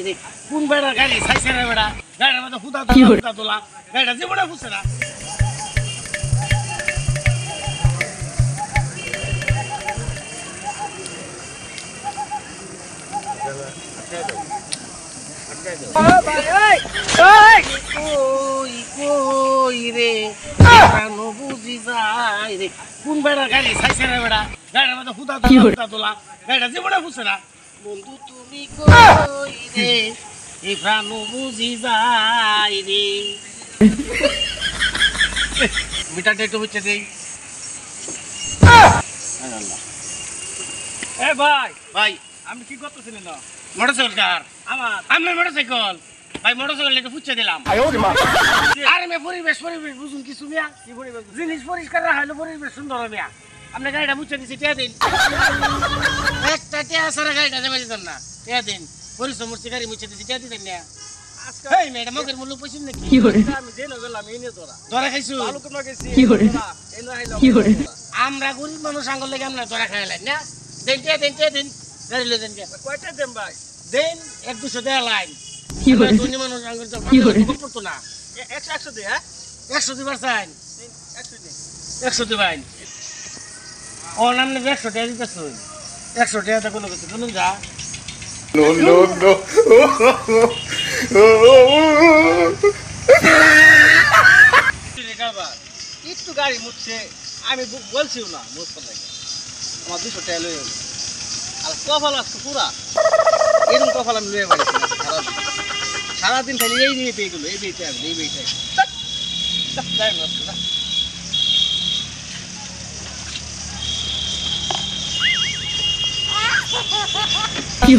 রে কোন বেড়া গাড়ি সাইছে রে বেড়া গাড়ির মধ্যে হুদা তোলা গাড়িটা জীবনে বুঝছে না কোন বেড়া গাড়ি সাইছে রে বেড়া গাড়ির মধ্যে হুদা তোলা গাড়িটা জীবনে বুঝছে না বন্ধু তুমি কই রে এই প্রাণ বুঝি যায় রে মিটারটা একটু বুঝতে দেই এ ভাই ভাই আমি কি করতেছিলেন না মোটরসাইকেল কার আমার মোটরসাইকেল ভাই মোটরসাইকেল একটু পুচ্ছে দিলাম আরে মে পরিবেশ বুঝুন কিছু মিয়া কি পরিবেশ জিনিস পরিষ্কার রাখা হলো পরিবেশ সুন্দর হবে মিয়া আপনি গাড়িটা পুচ্ছে দিচ্ছি টিয়া দিন একটা টিয়া সারা গাড়িটা যাবে দিতাম না টিয়া দিন পরিশ্রম করছি গাড়ি মুচ্ছে দিচ্ছি টিয়া দিতেন না এই মেয়েটা মগের মূল্য পয়সা নাকি আমি দেন গেলাম এনে ধরা খাইছো ভালো করে গেছি আমরা গরিব মানুষ আঙ্গুল লেগে আমরা ধরা খাইলাম না দেন টিয়া দিন গাড়ি লই দেন কয়টা দেন ভাই দেন 1-200 দেয়া লাইন ধনী মানুষ আঙ্গুল তো পড়তো না 100 দে হ্যাঁ 100 দিবার চাইন 100 দে 100 দিবাইন ও নামনে 100 টাকা দিতেছ 100 টাকা কোনো কিছু শুনুন যা no একটু গাড়ি মুছছে আমি বলছিও না মুছতে লাগে আমার 200 টাকা লয়ে আর কপাল আজকে পুরা এরকম কপাল আমি লয়ে বাড়ি সারাদিন খালি এই নিয়ে পেয়েগুলো এই বেইতে আসবে এই বেইতে যাই নষ্ট না কি